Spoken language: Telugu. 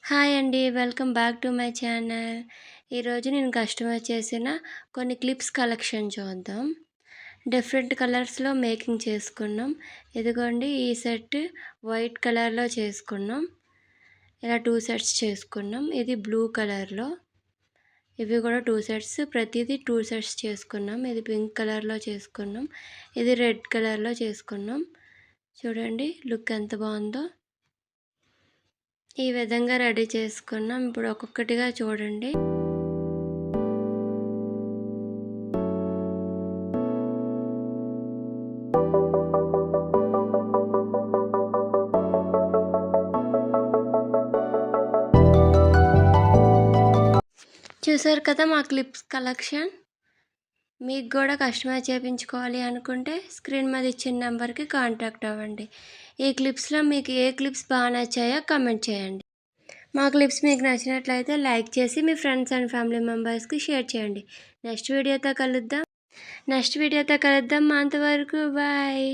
హాయ్ అండి. Welcome back to my channel. ఈరోజు నేను కస్టమైజ్ చేసిన కొన్ని క్లిప్స్ కలెక్షన్ చూద్దాం. డిఫరెంట్ కలర్స్‌లో మేకింగ్ చేసుకున్నాం. ఇదిగోండి ఈ సెట్ వైట్ కలర్‌లో చేసుకున్నాం. ఇలా 2 సెట్స్ చేసుకున్నాం. ఇది బ్లూ కలర్‌లో. ఇవి కూడా 2 సెట్స్. ప్రతిదీ 2 సెట్స్ చేసుకున్నాం. ఇది పింక్ కలర్‌లో చేసుకున్నాం. ఇది రెడ్ కలర్‌లో చేసుకున్నాం. చూడండి లుక్ ఎంత బావుందో. ఈ విధంగా రెడీ చేసుకున్నాం. ఇప్పుడు ఒక్కొక్కటిగా చూడండి. చూసారు కదా మా క్లిప్స్ కలెక్షన్. మీకు కూడా కస్టమైజ్ చేయించుకోవాలి అనుకుంటే స్క్రీన్ మీద ఇచ్చిన నెంబర్కి కాంటాక్ట్ అవ్వండి. ఈ క్లిప్స్లో మీకు ఏ క్లిప్స్ బాగా నచ్చాయో కమెంట్ చేయండి. మా క్లిప్స్ మీకు నచ్చినట్లయితే లైక్ చేసి మీ ఫ్రెండ్స్ అండ్ ఫ్యామిలీ మెంబర్స్కి షేర్ చేయండి. నెక్స్ట్ వీడియోతో కలుద్దాం. అంతవరకు బాయ్.